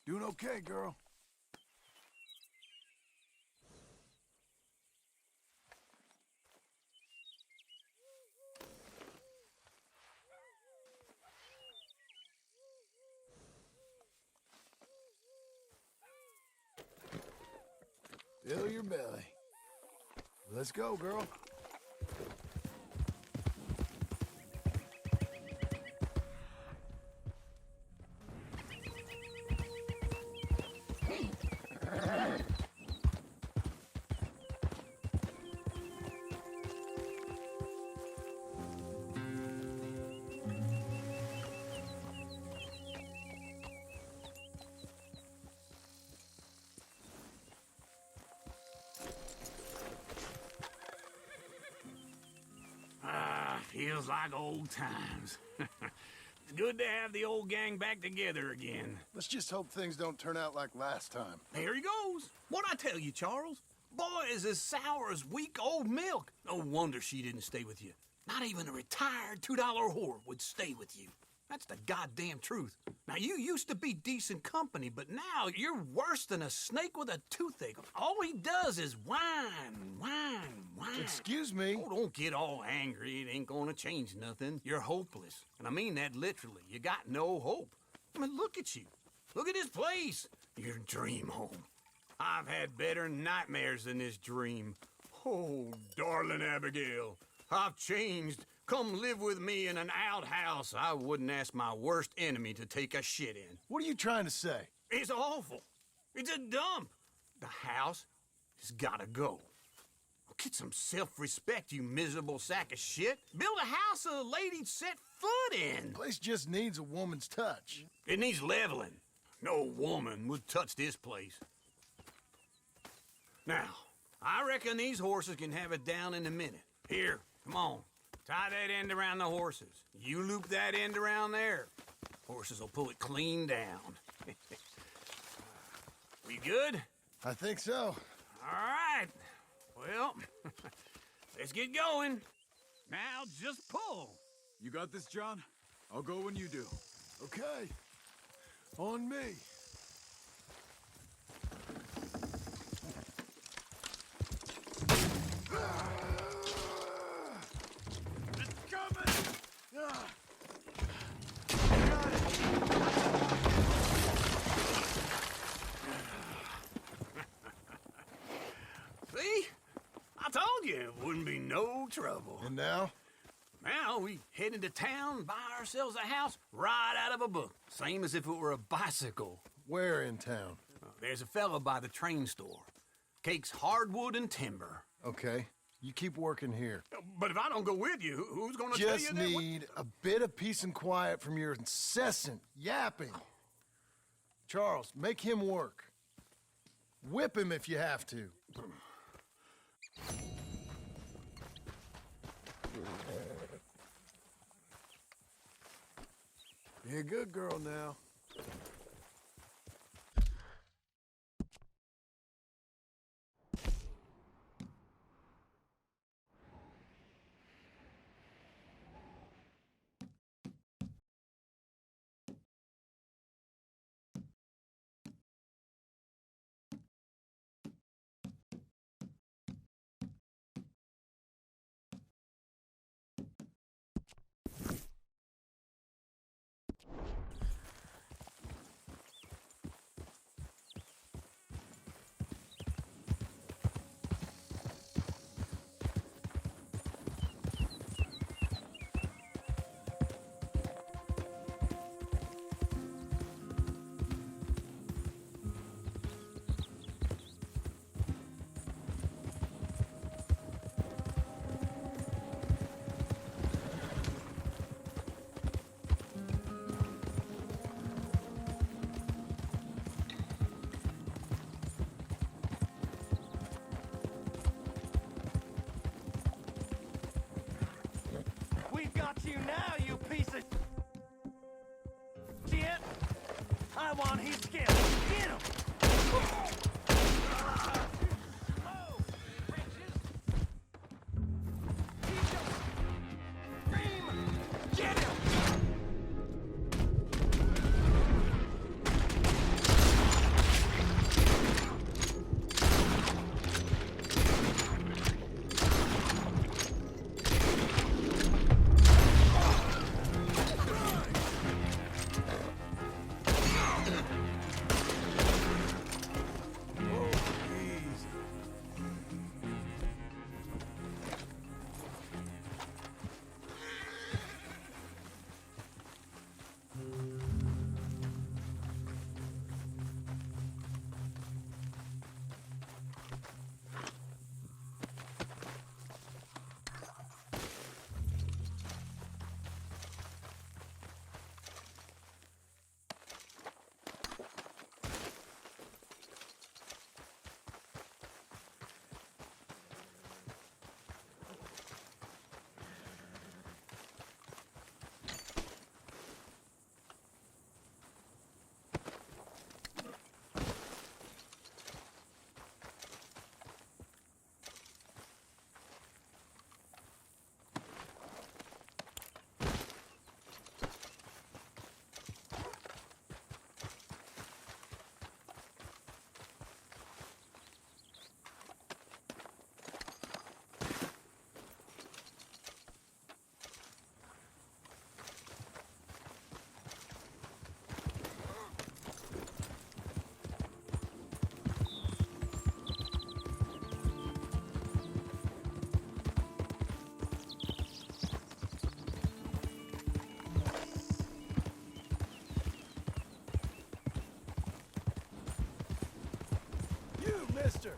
Doing okay, girl. Fill your belly. Let's go, girl. Feels like old times. It's good to have the old gang back together again. Let's just hope things don't turn out like last time. There he goes. What'd I tell you, Charles? Boy is as sour as week-old milk. No wonder she didn't stay with you. Not even a retired $2 whore would stay with you. That's the goddamn truth. Now, you used to be decent company, but now you're worse than a snake with a toothache. All he does is whine, whine, whine. Excuse me? Oh, don't get all angry. It ain't gonna change nothing. You're hopeless. And I mean that literally. You got no hope. I mean, look at you. Look at this place. Your dream home. I've had better nightmares than this dream. Oh, darling Abigail, I've changed. Come live with me in an outhouse I wouldn't ask my worst enemy to take a shit in. What are you trying to say? It's awful. It's a dump. The house has gotta go. Get some self-respect, you miserable sack of shit. Build a house a lady'd set foot in. The place just needs a woman's touch. It needs leveling. No woman would touch this place. Now, I reckon these horses can have it down in a minute. Here, come on. Tie that end around the horses. You loop that end around there. Horses will pull it clean down. We good? I think so. All right. Well, let's get going. Now just pull. You got this, John? I'll go when you do. Okay. On me. It's coming! See? I told you it wouldn't be no trouble. And now? Now we head into town, buy ourselves a house right out of a book. Same as if it were a bicycle. Where in town? There's a fella by the train store. Cakes hardwood and timber. Okay. You keep working here. But if I don't go with you, who's gonna tell you Just that? need a bit of peace and quiet from your incessant yapping. Charles, make him work. Whip him if you have to. Be a good girl now. Got you now, you piece of shit! I want his skin. Get him! mister.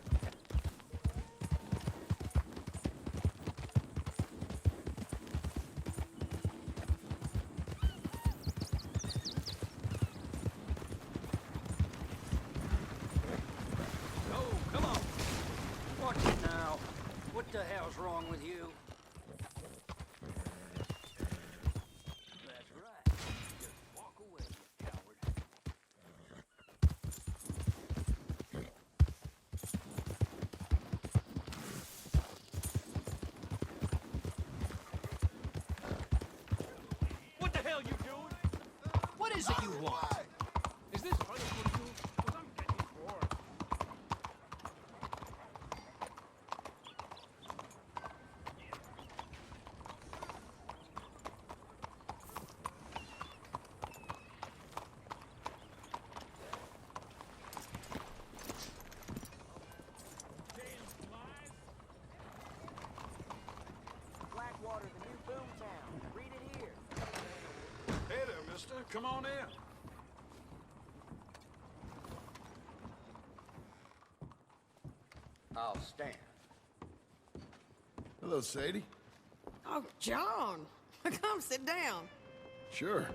Oh, come on. Watch it now. What the hell's wrong with you? That's right. Just walk away, you coward. What the hell you doing? What is it you want? Is this funny for you? 'Cause I'm getting bored. Blackwater, the new boomtown. Read it here. Hey there, mister. Come on in. I'll stand. Hello, Sadie. Oh, John. Come sit down. Sure.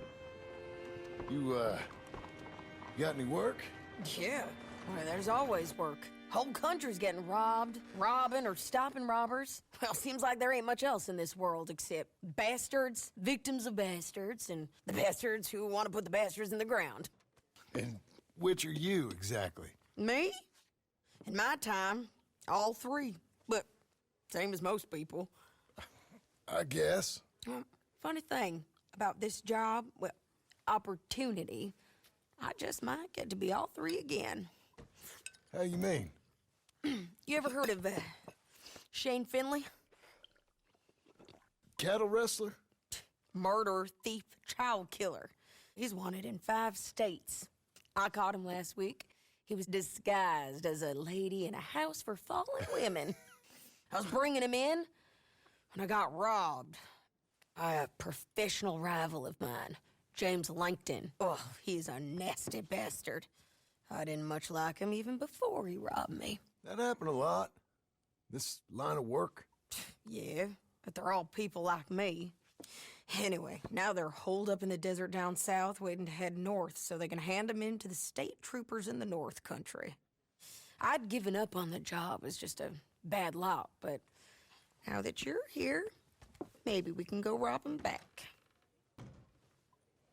You got any work? Yeah. Well, there's always work. Whole country's getting robbed, robbing, or stopping robbers. Well, seems like there ain't much else in this world except bastards, victims of bastards, and the bastards who want to put the bastards in the ground. And which are you, exactly? Me? In my time, all three. But same as most people. I guess. Funny thing about this job, well, opportunity, I just might get to be all three again. How you mean? You ever heard of Shane Finley? Cattle wrestler? Murderer, thief, child killer. He's wanted in 5 states. I caught him last week. He was disguised as a lady in a house for fallen women. I was bringing him in, and I got robbed by a professional rival of mine, James Langton. Oh, he's a nasty bastard. I didn't much like him even before he robbed me. That happened a lot. This line of work. Yeah, but they're all people like me. Anyway, now they're holed up in the desert down south, waiting to head north so they can hand them in to the state troopers in the north country. I'd given up on the job as just a bad lot, but now that you're here, maybe we can go rob them back.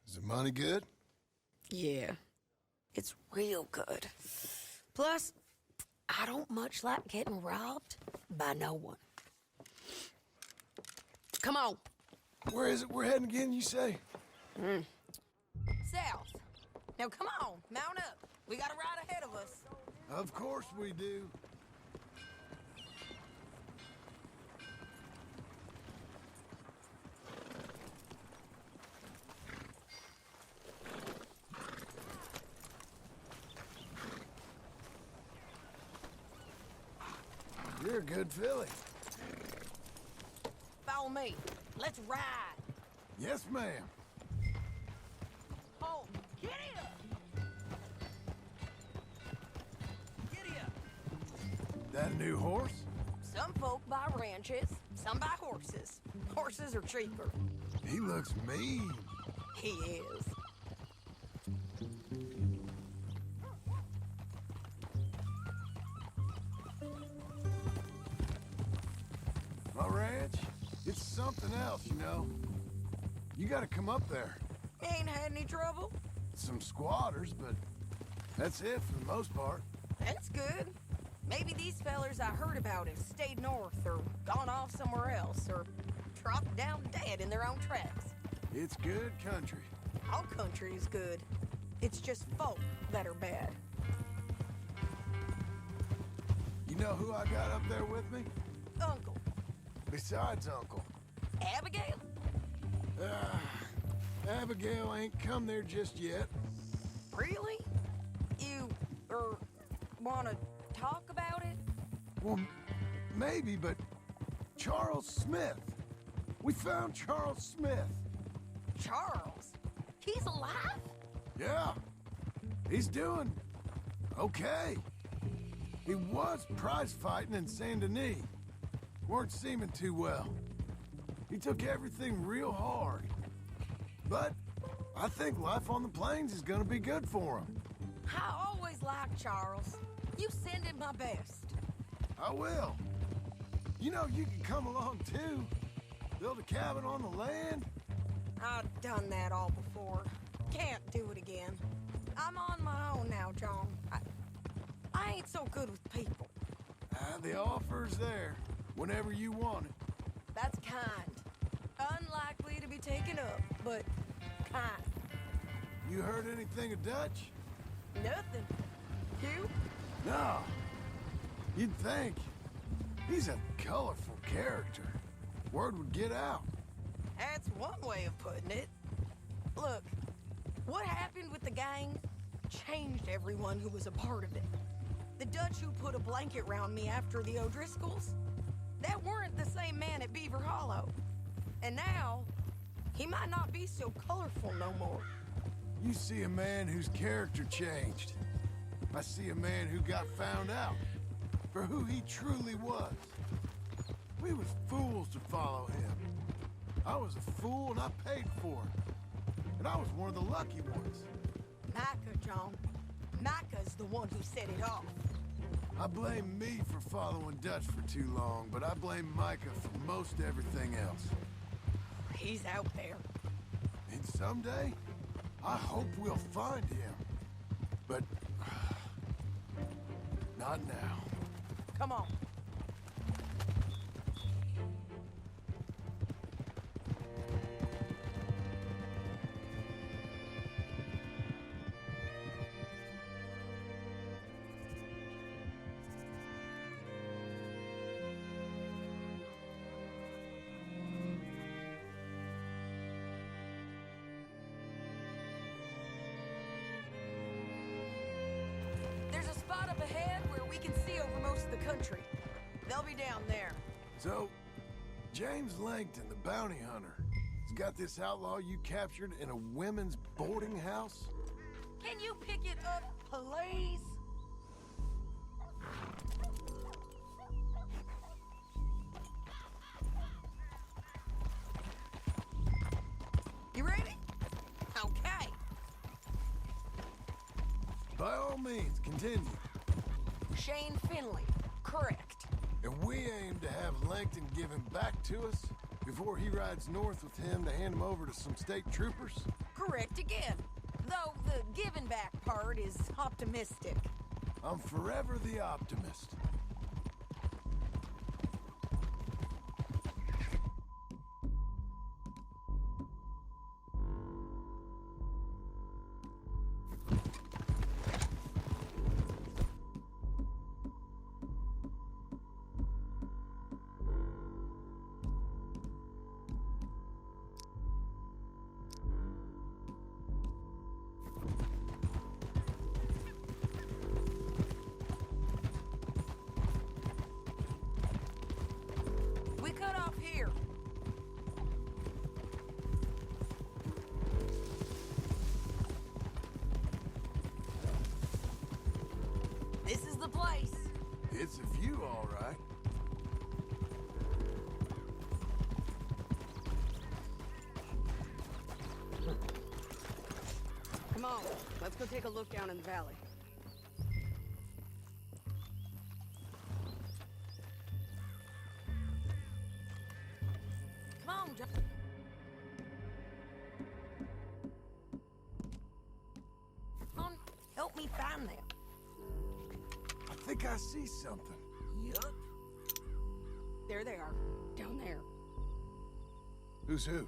Is the money good? Yeah, it's real good. Plus, I don't much like getting robbed by no one. Come on. Where is it we're heading again, you say? South. Now come on, mount up. We got a ride ahead of us. Of course we do. You're a good filly. Follow me. Let's ride. Yes, ma'am. Home. Giddy up. Giddy up. That a new horse? Some folk buy ranches, some buy horses. Horses are cheaper. He looks mean. He is. My ranch, it's something else, you know. You gotta come up there. Ain't had any trouble? Some squatters, but that's it for the most part. That's good. Maybe these fellers I heard about have stayed north or gone off somewhere else or dropped down dead in their own tracks. It's good country. All country is good. It's just folk that are bad. You know who I got up there with me? Uncle. Besides Uncle. Abigail? Abigail ain't come there just yet. Really? You, wanna talk about it? Well, maybe, but Charles Smith. We found Charles Smith. Charles? He's alive? Yeah. He's doing okay. He was prize fighting in Saint Denis. Weren't seeming too well. He took everything real hard. But I think life on the plains is gonna be good for him. I always liked Charles. You send him my best. I will. You know, you can come along too. Build a cabin on the land. I've done that all before. Can't do it again. I'm on my own now, John. I ain't so good with people. The offer's there, whenever you want it. That's kind. Unlikely to be taken up, but kind. You heard anything of Dutch? Nothing. You? No. You'd think. He's a colorful character. Word would get out. That's one way of putting it. Look, what happened with the gang changed everyone who was a part of it. The Dutch who put a blanket round me after the O'Driscolls, that weren't the same man at Beaver Hollow. And now, he might not be so colorful no more. You see a man whose character changed. I see a man who got found out for who he truly was. We was fools to follow him. I was a fool and I paid for it. And I was one of the lucky ones. Micah, John. Micah's the one who set it off. I blame me for following Dutch for too long, but I blame Micah for most everything else. He's out there. And someday, I hope we'll find him. But not now. Come on. There's a spot up ahead where we can see over most of the country. They'll be down there. So, James Langton, the bounty hunter, has got this outlaw you captured in a women's boarding house? Can you pick it up, please? You ready? Okay. By all means, continue. Shane Finley, correct. And we aim to have Langton give him back to us before he rides north with him to hand him over to some state troopers? Correct again. Though the giving back part is optimistic. I'm forever the optimist. We cut off here. This is the place. It's a view, all right. Come on, let's go take a look down in the valley. Come on, John. Come on, help me find them. I think I see something. Yup. There they are, down there. Who's who?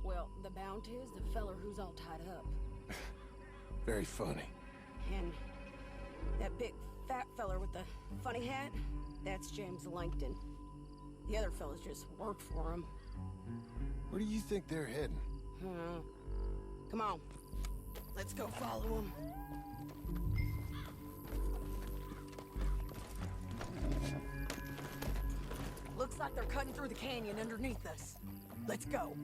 Well, the bounty is the feller who's all tied up. Very funny. And that big fat feller with the funny hat, that's James Langton. The other fellas just work for him. Where do you think they're heading? Come on, let's go follow him. Looks like they're cutting through the canyon underneath us. Let's go.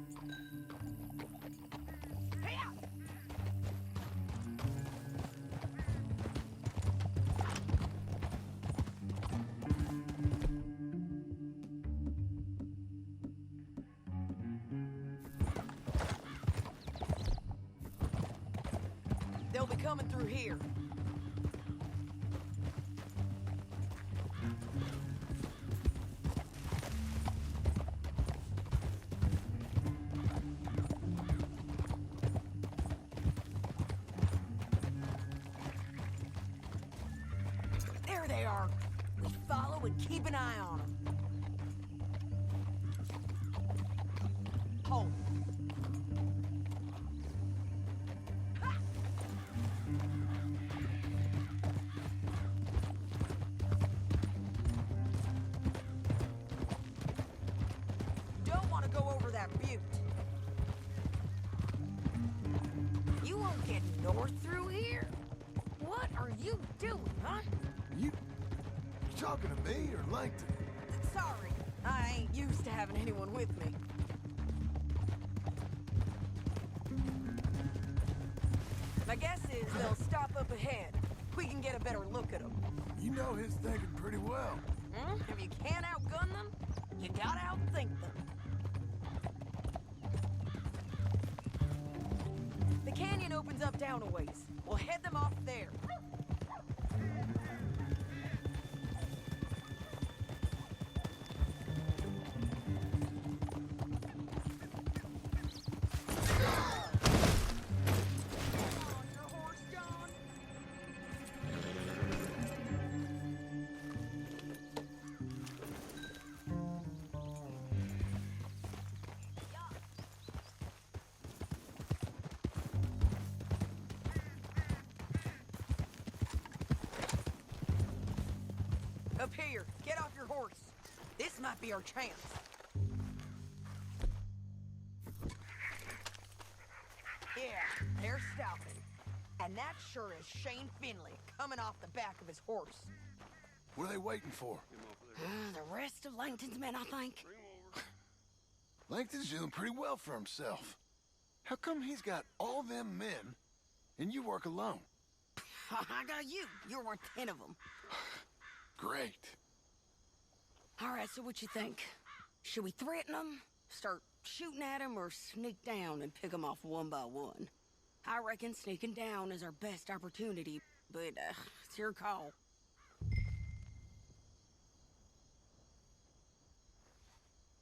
coming through here. There they are. We follow and keep an eye on them. Hold. Don't want to go over that butte. You won't get north through here? What are you doing, huh? You talking to me or Langton? Sorry, I ain't used to having anyone with me. My guess is they'll stop up ahead. We can get a better look at them. You know his thinking pretty well. If you can't outgun them, you gotta outthink them. The canyon opens up down a ways. We'll head them off there. Up here, get off your horse. This might be our chance. Yeah, they're stopping. And that sure is Shane Finley coming off the back of his horse. What are they waiting for? The rest of Langton's men, I think. Langton's doing pretty well for himself. How come he's got all them men and you work alone? I got you. You're worth 10 of them. Great. All right, so what you think? Should we threaten them, start shooting at them, or sneak down and pick them off one by one? I reckon sneaking down is our best opportunity, but it's your call.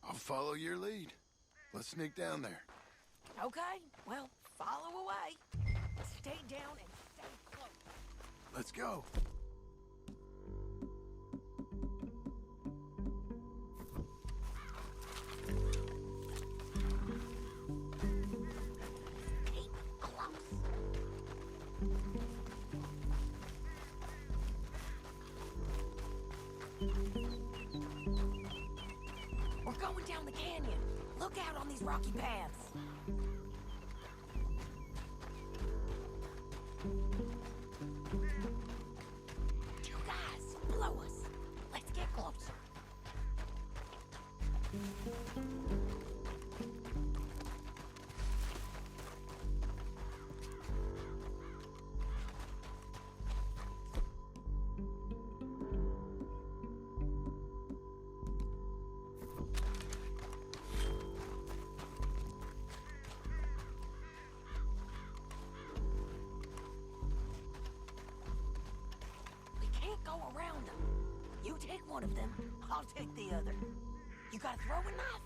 I'll follow your lead. Let's sneak down there. Okay, well, follow away. Stay down and stay close. Let's go. Keep close. We're going down the canyon. Look out on these rocky paths. You guys, blow us. Let's get closer. We can't go around them. You take one of them, I'll take the other. You got a throwing knife?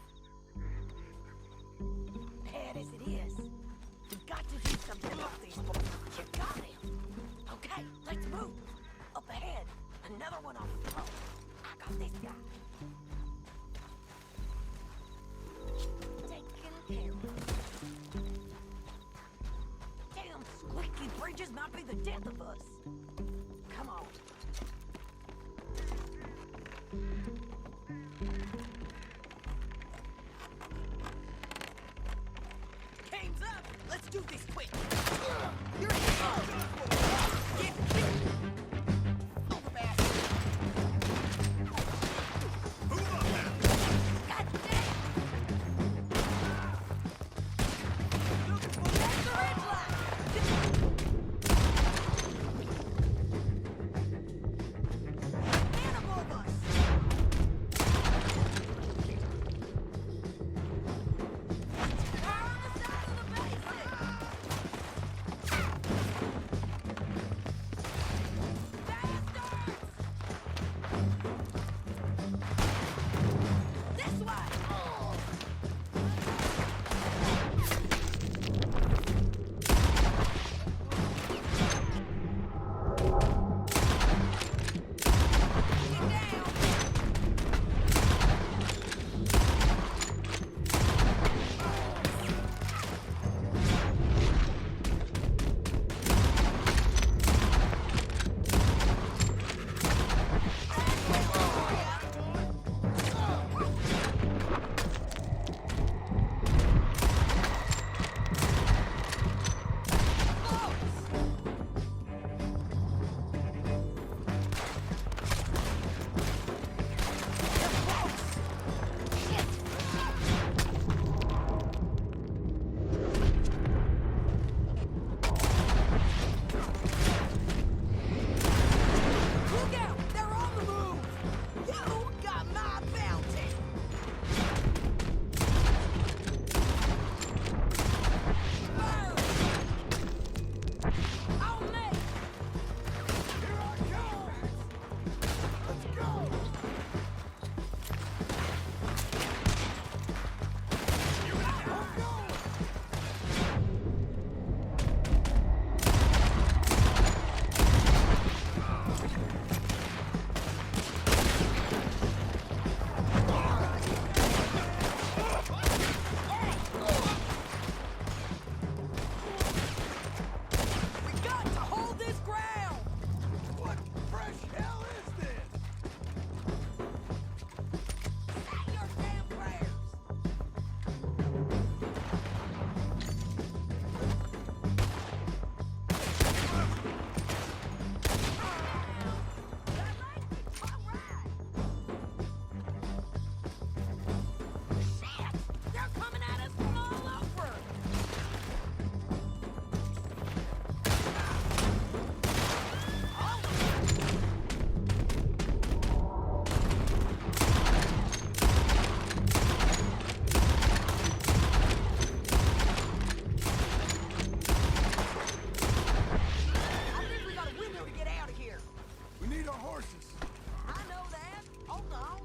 Bad as it is, you got to do something about these boys. You got him. Okay, let's move. Up ahead, another one on the road. I got this guy. Taking care of. Damn squeaky bridges might be the death of us. Come on. Game's up! Let's do this quick! You're in Get over back! our horses. I know that. Hold on.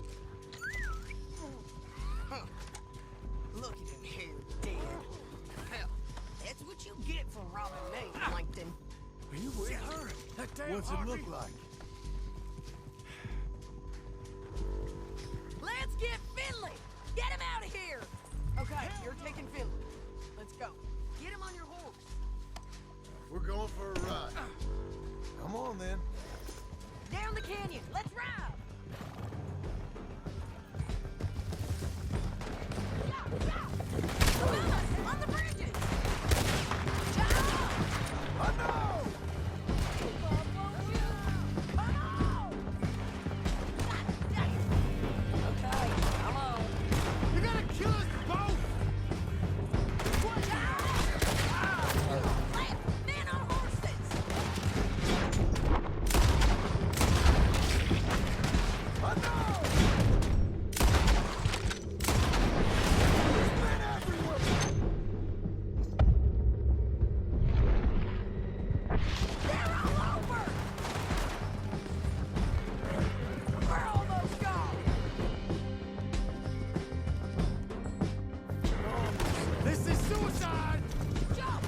Look at him here, dead. Hell, that's what you get for robbing me, Langton. Are you with her? That damn What's it Harvey. look like? Let's get Finley! Get him out of here! Okay, you're taking Finley. Let's go. Get him on your horse. We're going for a ride. Come on, then. Down the canyon. Let's ride! Come on the bridges! I know! Come on! God damn! Okay, come on. You're gonna kill us both! Men on horses! I know! There's men everywhere! They're all over! We're almost gone! This is suicide! Jump!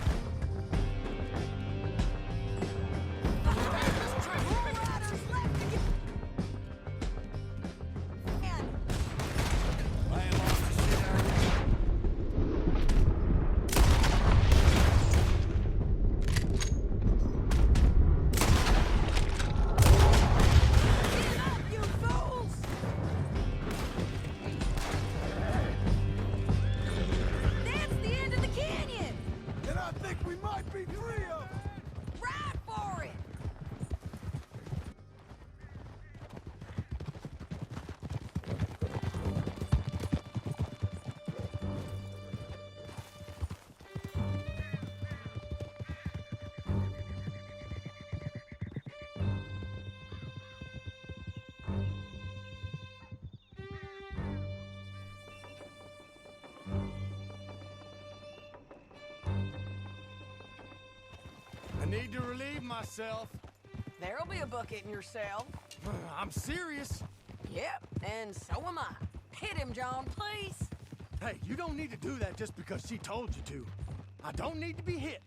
More riders left to get... And get up, you fools! That's the end of the canyon! And I think we might be three of them! Ride for it! I need to relieve myself. There'll be a bucket in your cell. I'm serious. Yep, and so am I. Hit him, John, please. Hey, you don't need to do that just because she told you to. I don't need to be hit.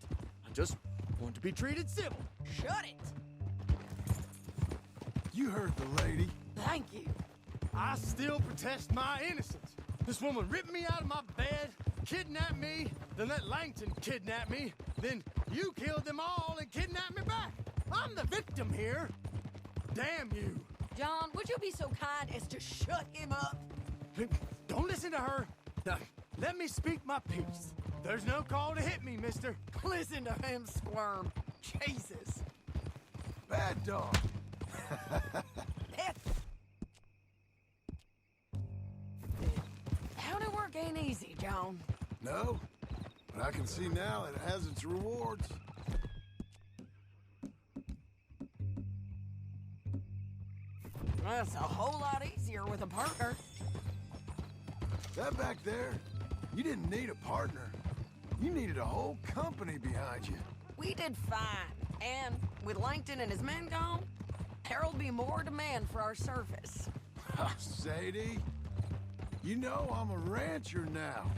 I just want to be treated civil. Shut it. You heard the lady. Thank you. I still protest my innocence. This woman ripped me out of my bed, kidnapped me, then let Langton kidnap me, then you killed them all and kidnapped me back. I'm the victim here. Damn you. John, would you be so kind as to shut him up? Don't listen to her. Now, let me speak my piece. There's no call to hit me, mister. Listen to him squirm. Jesus. Bad dog. That's... Howdy work ain't easy, John. No, but I can see now that it has its rewards. That's a whole lot easier with a partner. That back there, you didn't need a partner. You needed a whole company behind you. We did fine. And with Langton and his men gone, there'll be more demand for our service. Sadie, you know I'm a rancher now.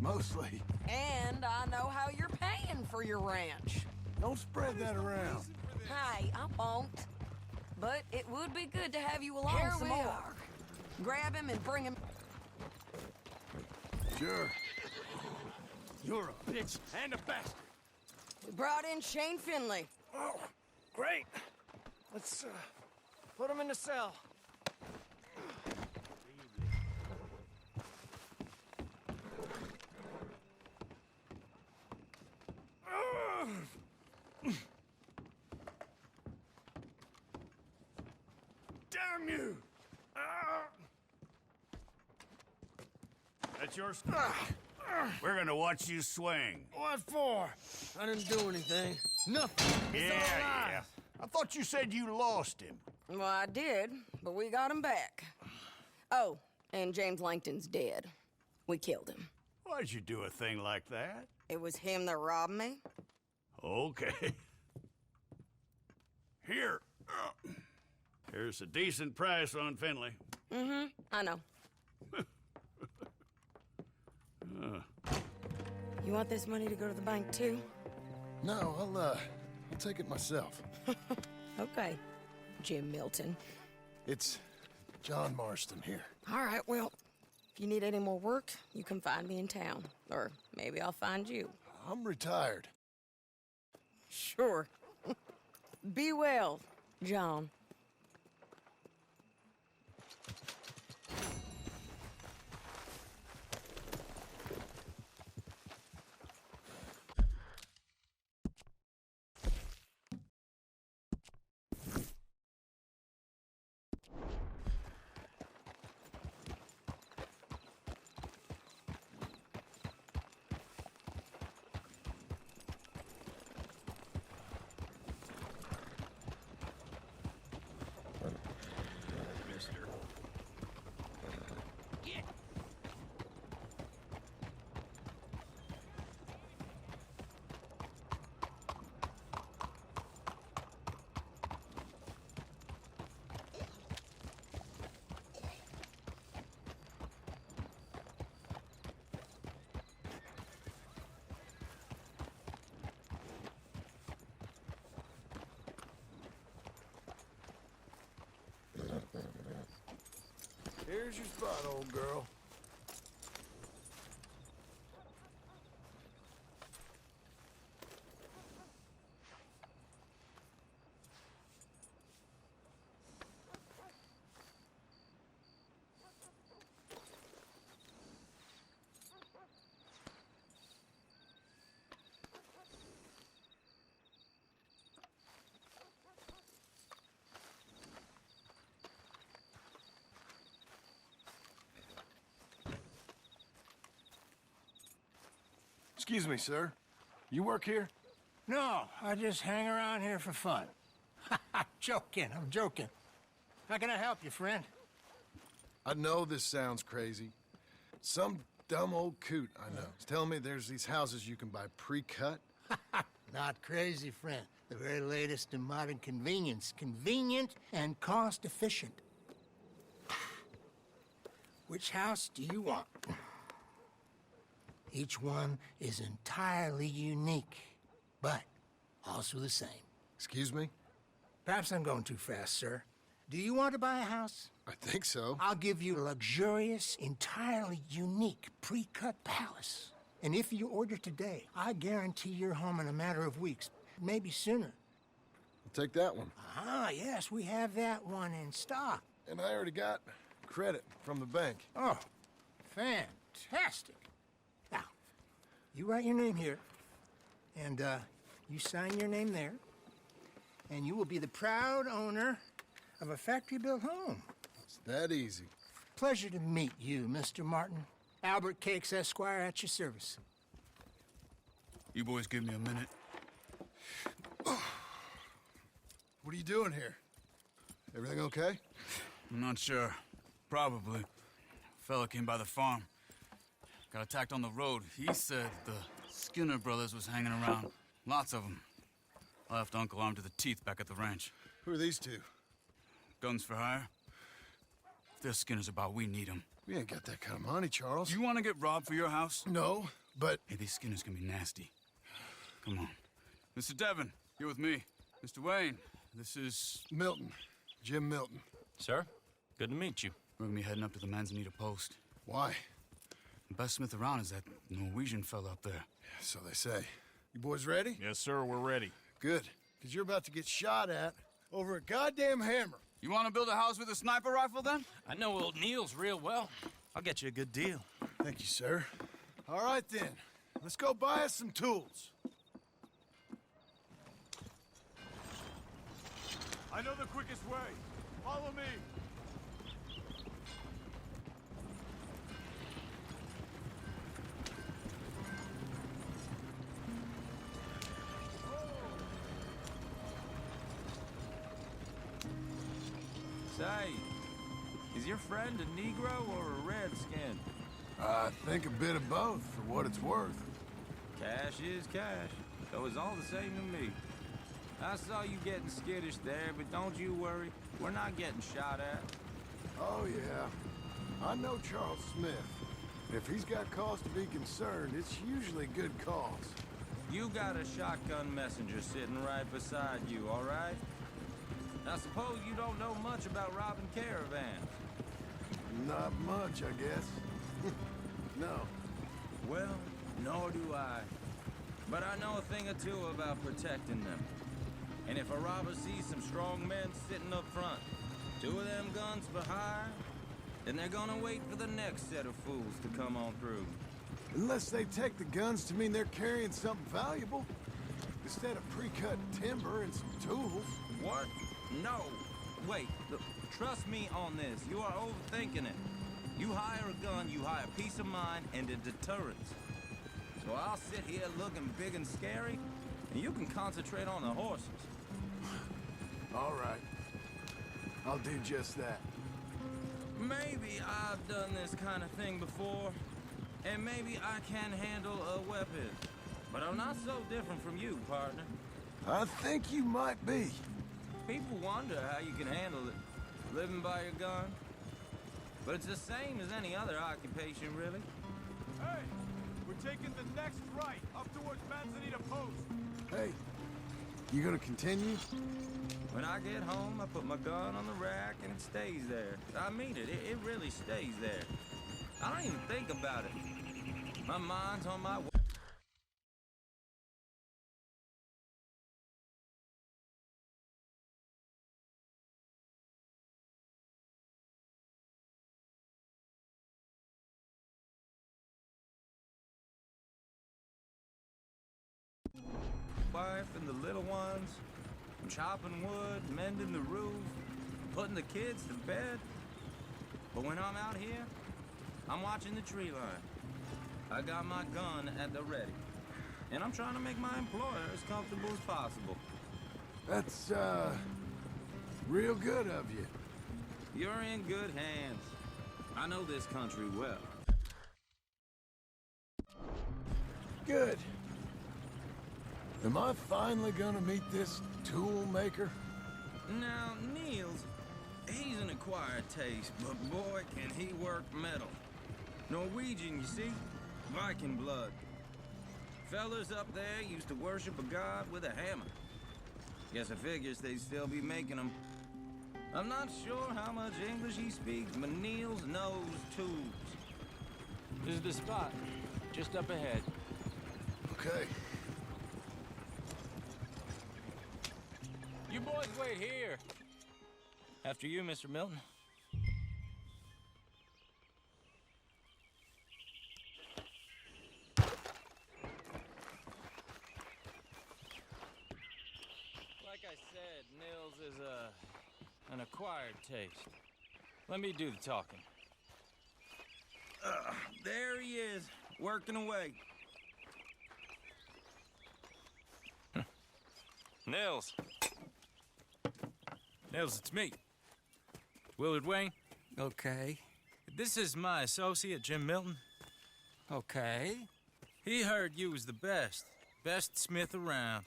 Mostly. And I know how you're paying for your ranch. Don't spread that around. Hey, I won't. But it would be good to have you along Here some we more. are. Grab him and bring him. Sure. You're a bitch and a bastard. We brought in Shane Finley. Oh, great. Let's put him in the cell. Damn you! That's your stuff. We're gonna watch you swing. What for? I didn't do anything. Nothing. It's all lies. I thought you said you lost him. Well, I did, but we got him back. Oh, and James Langton's dead. We killed him. Why'd you do a thing like that? It was him that robbed me. Okay. Here. Here's a decent price on Finley. Mm-hmm, I know. You want this money to go to the bank, too? No, I'll take it myself. Okay, Jim Milton. It's John Marston here. All right, well, if you need any more work, you can find me in town. Or maybe I'll find you. I'm retired. Sure. Be well, John. Here's your spot, old girl. Excuse me, sir. You work here? No, I just hang around here for fun. I'm joking. How can I help you, friend? I know this sounds crazy. Some dumb old coot I know is telling me there's these houses you can buy pre-cut. Not crazy, friend. The very latest in modern convenience. Convenient and cost-efficient. Which house do you want? Each one is entirely unique, but also the same. Excuse me? Perhaps I'm going too fast, sir. Do you want to buy a house? I think so. I'll give you a luxurious, entirely unique pre-cut palace. And if you order today, I guarantee you're home in a matter of weeks, maybe sooner. I'll take that one. Ah, yes, we have that one in stock. And I already got credit from the bank. Oh, fantastic. Now, you write your name here, and you sign your name there, and you will be the proud owner of a factory-built home. It's that easy. Pleasure to meet you, Mr. Martin. Albert Cakes, Esquire, at your service. You boys give me a minute. What are you doing here? Everything okay? I'm not sure. Probably. Fella came by the farm. Got attacked on the road. He said the Skinner brothers was hanging around. Lots of them. I left Uncle armed to the teeth back at the ranch. Who are these two? Guns for hire? If they're Skinner's about, we need them. We ain't got that kind of money, Charles. You want to get robbed for your house? No, but... Hey, these Skinners can be nasty. Come on. Mr. Devon, you're with me. Mr. Wayne, this is... Milton. Jim Milton. Sir, good to meet you. We're gonna be heading up to the Manzanita Post. Why? The best smith around is that Norwegian fella up there. So they say. You boys ready? Yes, sir, we're ready. Good. Because you're about to get shot at over a goddamn hammer. You want to build a house with a sniper rifle, then? I know old Neil's real well. I'll get you a good deal. Thank you, sir. All right, then. Let's go buy us some tools. I know the quickest way. Follow me. Say, is your friend a Negro or a Redskin? I think a bit of both, for what it's worth. Cash is cash, so it's all the same to me. I saw you getting skittish there, but don't you worry. We're not getting shot at. Oh, yeah. I know Charles Smith. If he's got cause to be concerned, it's usually good cause. You got a shotgun messenger sitting right beside you, all right? I suppose you don't know much about robbing caravans. Not much, I guess. No. Well, nor do I. But I know a thing or two about protecting them. And if a robber sees some strong men sitting up front, 2 of them guns for hire, then they're gonna wait for the next set of fools to come on through. Unless they take the guns to mean they're carrying something valuable. Instead of pre-cut timber and some tools. What? No. Wait, look, trust me on this. You are overthinking it. You hire a gun, you hire peace of mind and a deterrence. So I'll sit here looking big and scary, and you can concentrate on the horses. All right. I'll do just that. Maybe I've done this kind of thing before, and maybe I can handle a weapon. But I'm not so different from you, partner. I think you might be. People wonder how you can handle it, living by your gun. But it's the same as any other occupation, really. Hey, we're taking the next right, up towards Manzanita Post. Hey, you gonna continue? When I get home, I put my gun on the rack and it stays there. I mean it, it really stays there. I don't even think about it. My mind's on my wife and the little ones. I'm chopping wood, mending the roof, putting the kids to bed. But when I'm out here, I'm watching the tree line. I got my gun at the ready. And I'm trying to make my employer as comfortable as possible. That's, real good of you. You're in good hands. I know this country well. Good. Am I finally gonna meet this tool maker? Now, Niels, he's an acquired taste, but boy, can he work metal. Norwegian, you see? Viking blood. Fellas up there used to worship a god with a hammer. Guess I figures they'd still be making them. I'm not sure how much English he speaks, but Niels knows tools. This is the spot, just up ahead. Okay. You boys wait here. After you, Mr. Milton. Like I said, Nils is an acquired taste. Let me do the talking. There he is, working away. Nils. Nils, it's me. Willard Wayne. Okay. This is my associate, Jim Milton. Okay. He heard you was the best. Best smith around.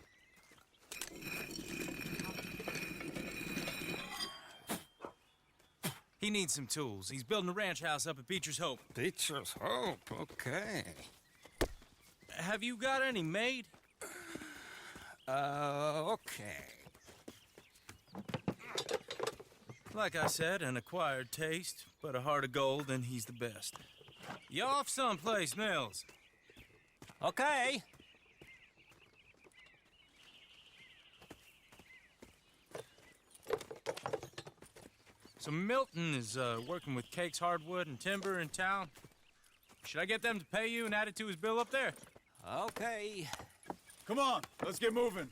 He needs some tools. He's building a ranch house up at Beecher's Hope. Beecher's Hope, okay. Have you got any made? Okay. Like I said, an acquired taste, but a heart of gold, and he's the best. You off someplace, Nils? Okay. So Milton is working with Cakes Hardwood and Timber in town. Should I get them to pay you and add it to his bill up there? Okay. Come on, let's get moving.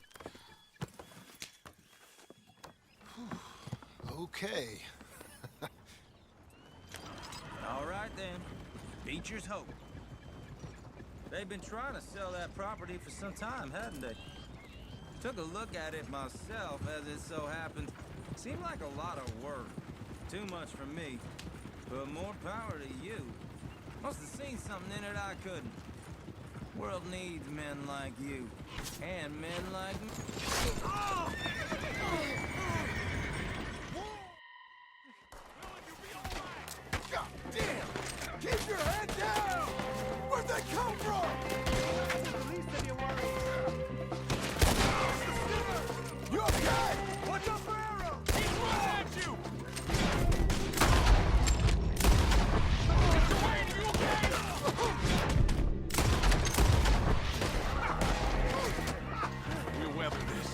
Okay. All right, then. Beecher's Hope. They've been trying to sell that property for some time, hadn't they? Took a look at it myself, as it so happened. Seemed like a lot of work. Too much for me. But more power to you. Must have seen something in it I couldn't. World needs men like you. And men like me. God damn! Keep your head down! Where'd they come from? You okay? Watch out for arrows! He's right at you! Mr. Wayne, are you okay? We'll weather this.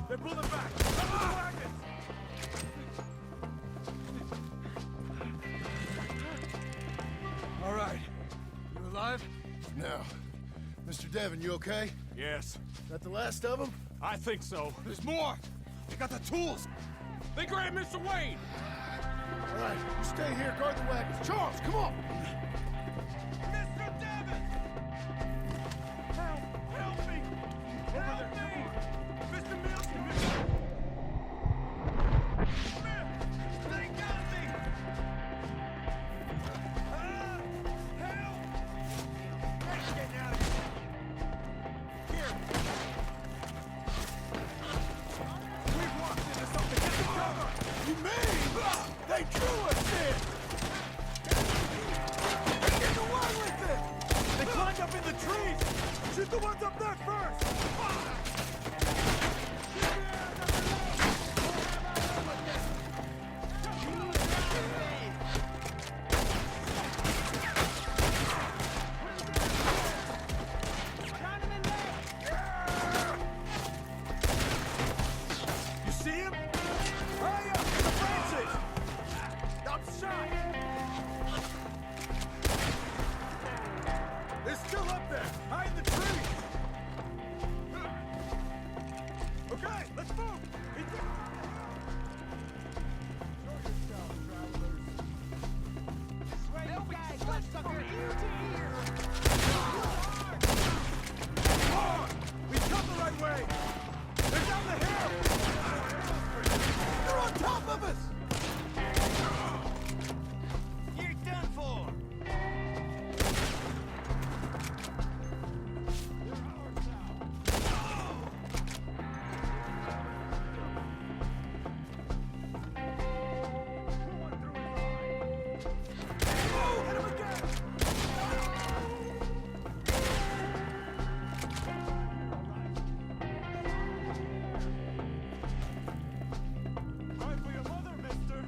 They're pulling back! Come on! All right. You alive? No. Mr. Devon, you okay? Yes. That the last of them? I think so. There's more! They got the tools! They grabbed Mr. Wayne! All right, you stay here, guard the wagons. Charles, come on! Mr. Devon! Help me! Help me! Mr. Milton! They got me! Help! Let's get out of here! Here! We've walked into something! Get the cover! You mean? They drew us in! They're getting away with it! They climbed up in the trees! Shoot the ones up there first! You see him? Hurry up! The branches! I'm shot! They're still up there! Hide in the trees! Okay, let's move! We come the right way! They're down the hill! They're on top of us! You're done for! Right for your mother, mister!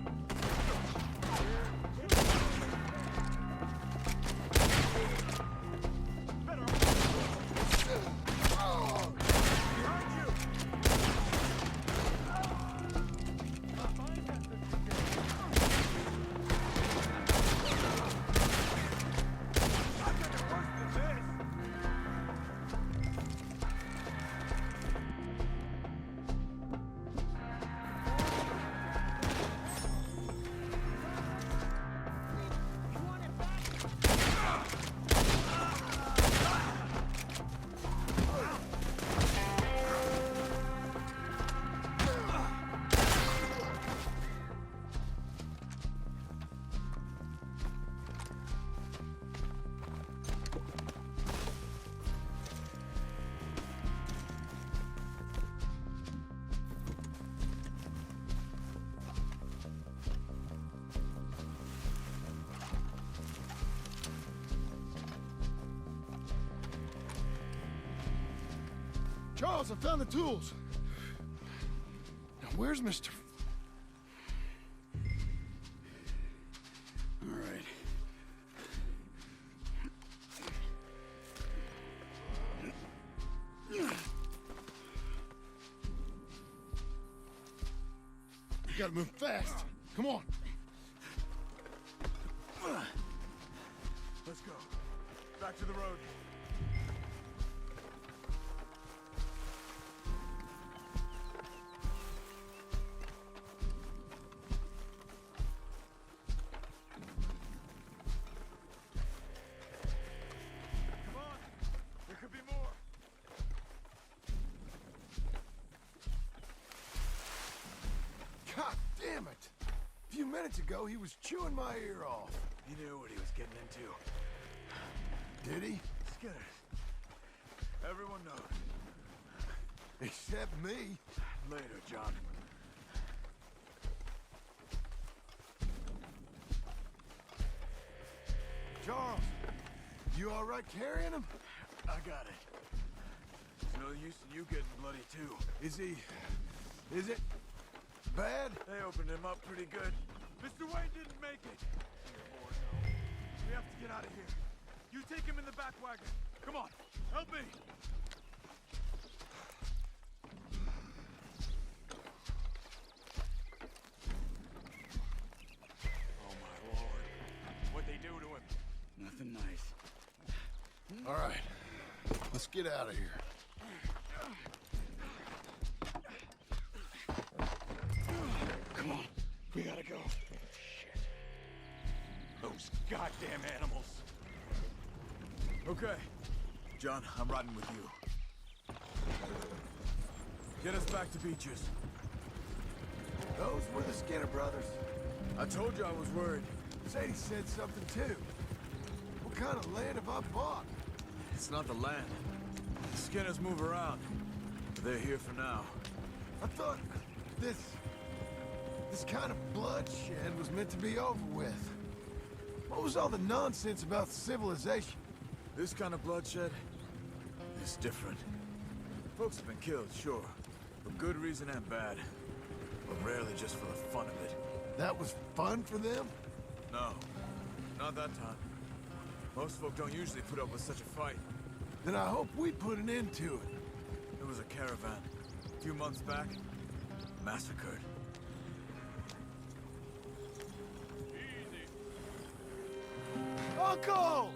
Charles, I found the tools. Where's Mr. All right. You gotta move fast. Come on. Let's go. Back to the road. Come on. There could be more. God damn it! A few minutes ago, he was chewing my ear off. He knew what he was getting into. Did he? Skinner. Everyone knows. Except me. Later, John. Charles, you all right carrying him? I got it. There's no use in you getting bloody, too. Is it bad? They opened him up pretty good. Mr. Wayne didn't make it. We have to get out of here. You take him in the back wagon. Come on, help me. Oh, my Lord. What'd they do to him? Nothing nice. All right, let's get out of here. Come on, we gotta go. Shit. Those goddamn animals. Okay. John, I'm riding with you. Get us back to Beaches. Those were the Skinner brothers. I told you I was worried. Sadie said something too. What kind of land have I bought? It's not the land. The Skinners move around. But they're here for now. I thought this kind of bloodshed was meant to be over with. What was all the nonsense about civilization? This kind of bloodshed is different. Folks have been killed, sure. For good reason and bad. But rarely just for the fun of it. That was fun for them? No. Not that time. Most folk don't usually put up with such a fight. Then I hope we put an end to it. There was a caravan. A few months back. Massacred. Uncle!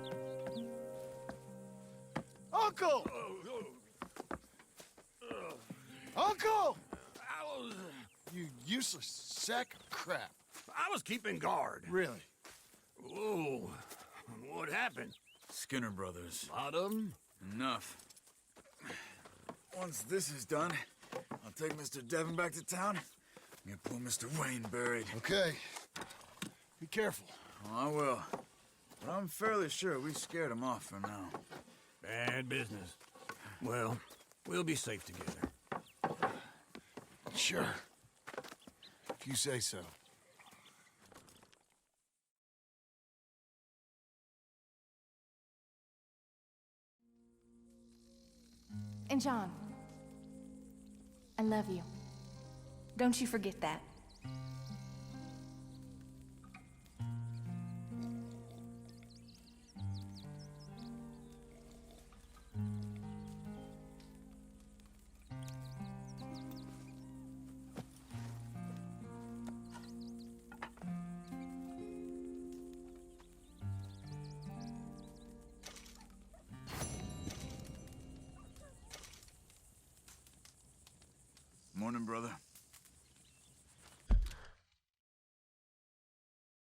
Uncle! Uncle! You useless sack of crap. I was keeping guard. Really? Whoa. What happened? Skinner brothers. Lot of them? Enough. Once this is done, I'll take Mr. Devon back to town and get poor Mr. Wayne buried. Okay. Be careful. Oh, I will. But I'm fairly sure we scared him off for now. Bad business. Well, we'll be safe together. Sure. If you say so. And John, I love you. Don't you forget that. Morning, brother.